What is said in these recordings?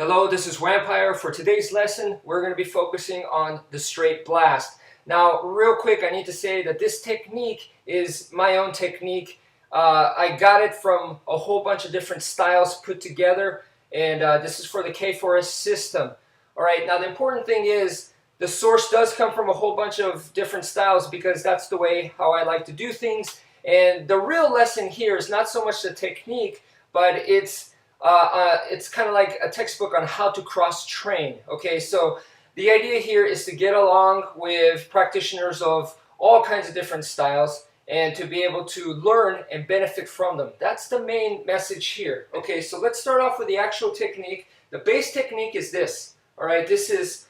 Hello, this is wmpyr. For today's lesson, we're going to be focusing on the straight blast. Now, real quick, I need to say that this technique is my own technique. I got it from a whole bunch of different styles put together, and this is for the k4s system. All right, now the important thing is the source does come from a whole bunch of different styles because that's the way how I like to do things. And the real lesson here is not so much the technique, but it's kind of like a textbook on how to cross-train. Okay, so the idea here is to get along with practitioners of all kinds of different styles and to be able to learn and benefit from them. That's the main message here. Okay, so let's start off with the actual technique. The base technique is this. All right, this is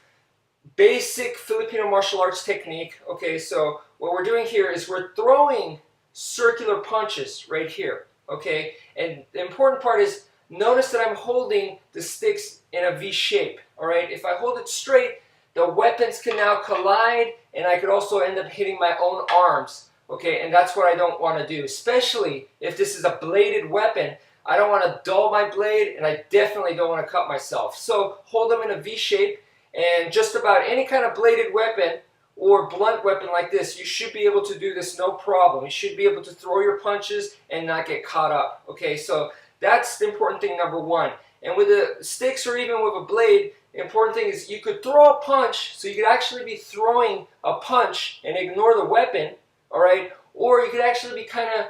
basic Filipino martial arts technique. Okay, so what we're doing here is we're throwing circular punches right here. Okay, and the important part is notice that I'm holding the sticks in a V shape. All right, if I hold it straight, the weapons can now collide, and I could also end up hitting my own arms. Okay, and that's what I don't want to do, especially if this is a bladed weapon. I don't want to dull my blade, and I definitely don't want to cut myself. So hold them in a V shape, and just about any kind of bladed weapon or blunt weapon like this, you should be able to do this no problem. You should be able to throw your punches and not get caught up. Okay, so that's the important thing, number one. And with the sticks or even with a blade, the important thing is you could throw a punch, so you could actually be throwing a punch and ignore the weapon, all right? Or you could actually be kind of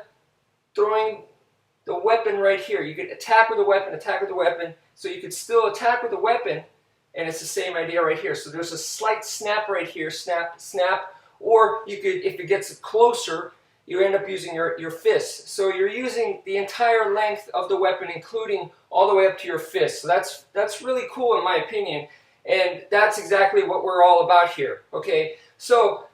throwing the weapon right here. You could attack with a weapon, so you could still attack with a weapon, and it's the same idea right here. So there's a slight snap right here, snap, snap, or you could, if it gets closer, you end up using your fists. So you're using the entire length of the weapon, including all the way up to your fist. So that's really cool in my opinion, and that's exactly what we're all about here. Okay, so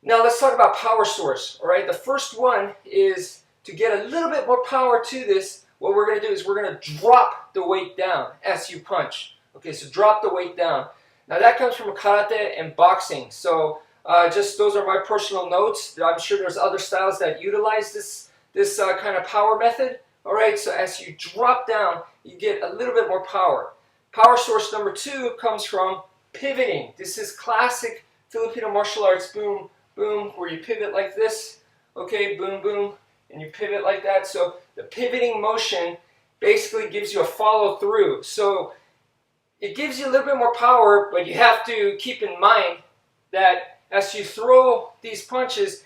now let's talk about power source. All right, the first one is to get a little bit more power to this. What we're going to do is we're going to drop the weight down as you punch. Okay, so drop the weight down. Now that comes from karate and boxing. So just those are my personal notes. I'm sure there's other styles that utilize this kind of power method. All right, so as you drop down, you get a little bit more power. Power source number two comes from pivoting. This is classic Filipino martial arts, boom, boom, where you pivot like this. Okay, boom, boom, and you pivot like that. So the pivoting motion basically gives you a follow through. So it gives you a little bit more power, but you have to keep in mind that as you throw these punches,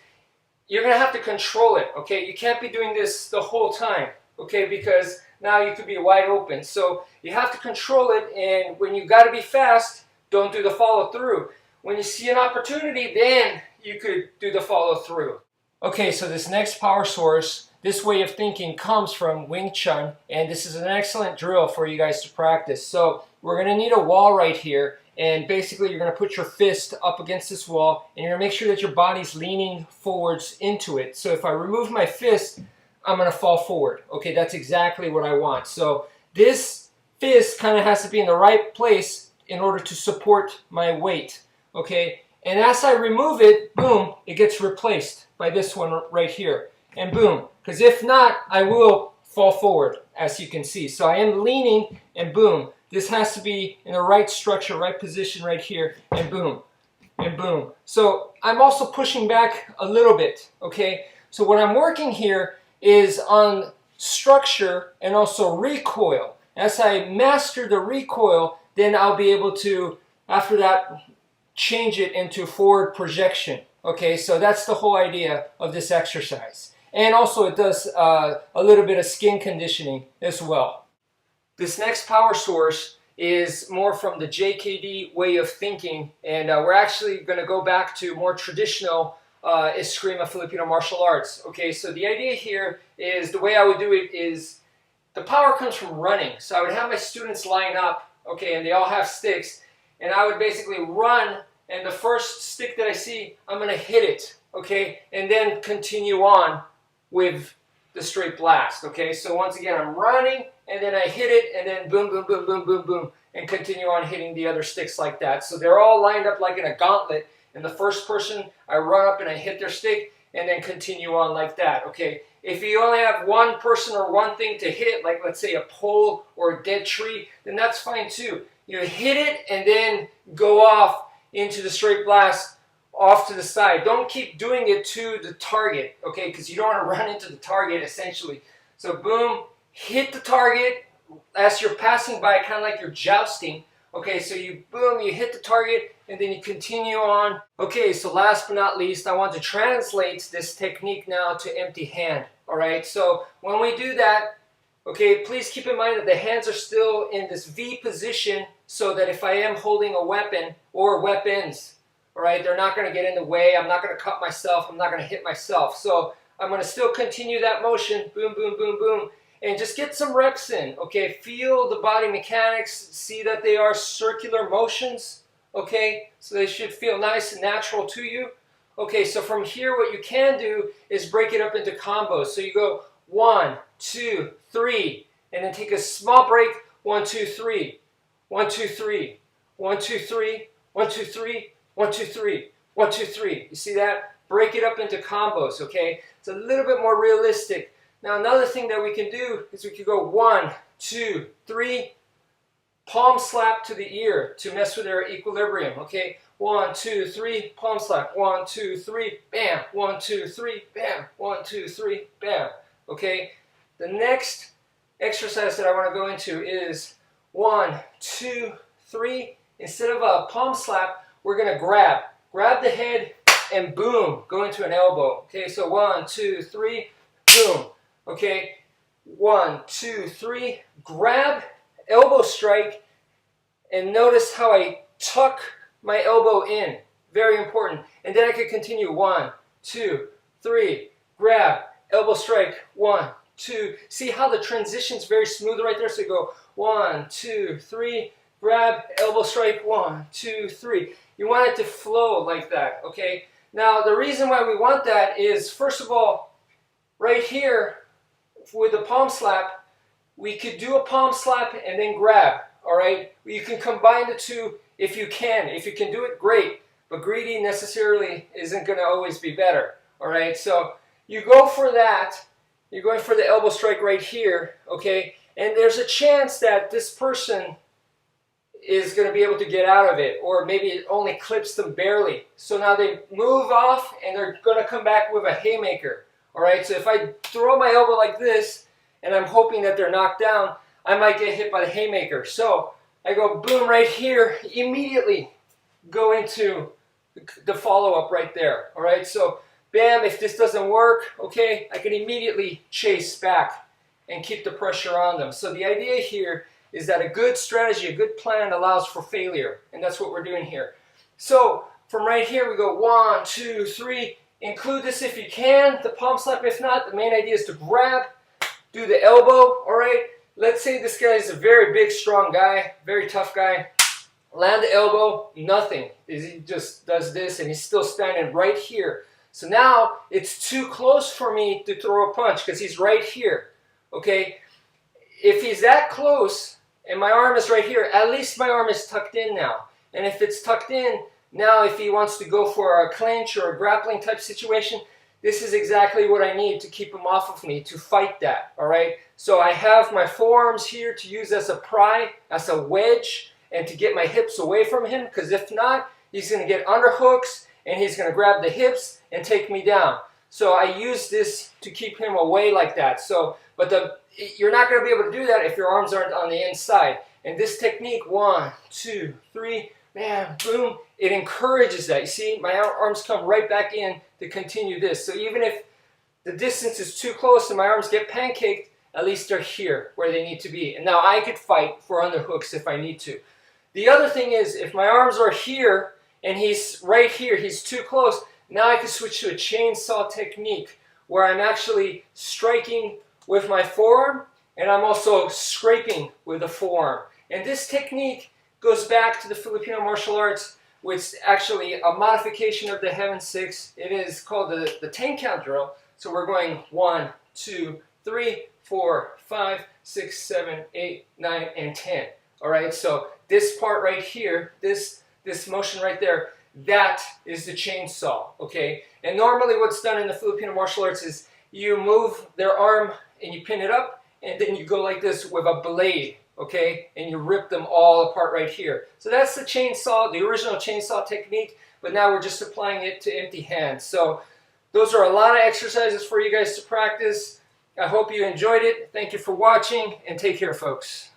you're going to have to control it, okay? You can't be doing this the whole time, okay? Because now you could be wide open. So you have to control it, and when you got to be fast, don't do the follow through. When you see an opportunity, then you could do the follow through. Okay, so this next power source, this way of thinking comes from Wing Chun, and this is an excellent drill for you guys to practice. So we're going to need a wall right here, and basically you're going to put your fist up against this wall, and you're going to make sure that your body's leaning forwards into it. So if I remove my fist, I'm going to fall forward. Okay, that's exactly what I want. So this fist kind of has to be in the right place in order to support my weight. Okay, and as I remove it, boom, it gets replaced by this one right here. And boom, because if not, I will fall forward, as you can see. So I am leaning, and boom. This has to be in the right structure, right position right here, and boom, and boom. So I'm also pushing back a little bit, okay? So what I'm working here is on structure and also recoil. As I master the recoil, then I'll be able to, after that, change it into forward projection. Okay, so that's the whole idea of this exercise. And also it does a little bit of skin conditioning as well. This next power source is more from the JKD way of thinking, and we're actually going to go back to more traditional Eskrima Filipino martial arts. Okay, so the idea here is the way I would do it is the power comes from running. So I would have my students line up, okay, and they all have sticks, and I would basically run, and the first stick that I see, I'm going to hit it, okay, and then continue on with the straight blast. Okay, so once again, I'm running, and then I hit it, and then boom, boom, boom, boom, boom, boom, and continue on hitting the other sticks like that. So they're all lined up like in a gauntlet, and the first person, I run up and I hit their stick, and then continue on like that. Okay, if you only have one person or one thing to hit, like let's say a pole or a dead tree, then that's fine too. you hit it and then go off into the straight blast off to the side. Don't keep doing it to the target, okay, because you don't want to run into the target essentially. So boom, hit the target as you're passing by, kind of like you're jousting. Okay, so you boom, you hit the target and then you continue on. Okay, so last but not least, I want to translate this technique now to empty hand. All right, so when we do that, okay, please keep in mind that the hands are still in this V position, so that if I am holding a weapon or weapons, all right, they're not going to get in the way. I'm not going to cut myself. I'm not going to hit myself. So I'm going to still continue that motion, boom, boom, boom, boom, and just get some reps in, okay? Feel the body mechanics, see that they are circular motions, okay? So they should feel nice and natural to you. Okay, so from here, what you can do is break it up into combos. So you go 1, 2, 3, and then take a small break, 1, 2, 3, 1, 2, 3, 1, 2, 3, 1, 2, 3, 1, 2, 3, 1, 2, 3. You see that? Break it up into combos, okay? It's a little bit more realistic. Now another thing that we can do is we can go 1, 2, 3, palm slap to the ear to mess with their equilibrium, okay? 1, 2, 3, palm slap. 1, 2, 3, bam. 1, 2, 3, bam. 1, 2, 3, bam. Okay? The next exercise that I want to go into is 1, 2, 3. Instead of a palm slap, we're going to grab. Grab the head and boom, go into an elbow. Okay, so 1, 2, 3, boom. Okay, 1, 2, 3, grab, elbow strike, and notice how I tuck my elbow in. Very important. And then I could continue 1, 2, 3, grab, elbow strike, 1, 2. See how the transition's very smooth right there? So you go 1, 2, 3, grab, elbow strike, 1, 2, 3. You want it to flow like that, okay? Now, the reason why we want that is, first of all, right here, with the palm slap, we could do a palm slap and then grab, all right? You can combine the two if you can. If you can do it, great. But greedy necessarily isn't going to always be better, all right? So you go for that. You're going for the elbow strike right here, okay? And there's a chance that this person is going to be able to get out of it, or maybe it only clips them barely. So now they move off and they're going to come back with a haymaker. All right, so if I throw my elbow like this and I'm hoping that they're knocked down, I might get hit by the haymaker. So I go boom right here, immediately go into the follow-up right there. All right, so bam, if this doesn't work, okay, I can immediately chase back and keep the pressure on them. So the idea here is that a good strategy, a good plan allows for failure, and that's what we're doing here. So from right here, we go 1, 2, 3. Include this if you can, the palm slap if not. The main idea is to grab, do the elbow, all right? Let's say this guy is a very big, strong guy, very tough guy. Land the elbow, nothing. He just does this and he's still standing right here. So now it's too close for me to throw a punch because he's right here, okay? If he's that close and my arm is right here, at least my arm is tucked in now. And if it's tucked in, now if he wants to go for a clinch or a grappling type situation, this is exactly what I need to keep him off of me, to fight that, all right? So I have my forearms here to use as a pry, as a wedge, and to get my hips away from him, because if not, he's going to get underhooks, and he's going to grab the hips and take me down. So I use this to keep him away like that. So, but you're not going to be able to do that if your arms aren't on the inside. And this technique, 1, 2, 3, bam, boom, it encourages that. You see, my arms come right back in to continue this. So even if the distance is too close and my arms get pancaked, at least they're here where they need to be. And now I could fight for underhooks if I need to. The other thing is, if my arms are here and he's right here, he's too close, now I can switch to a chainsaw technique where I'm actually striking with my forearm and I'm also scraping with the forearm. And this technique goes back to the Filipino martial arts, which is actually a modification of the Heaven Six. It is called the 10 count drill. So we're going 1, 2, 3, 4, 5, 6, 7, 8, 9, and 10. All right, so this part right here, this motion right there, that is the chainsaw, okay? And normally what's done in the Filipino martial arts is you move their arm and you pin it up, and then you go like this with a blade, okay, and you rip them all apart right here. So that's the chainsaw, the original chainsaw technique, but now we're just applying it to empty hands. So those are a lot of exercises for you guys to practice. I hope you enjoyed it. Thank you for watching, and take care, folks.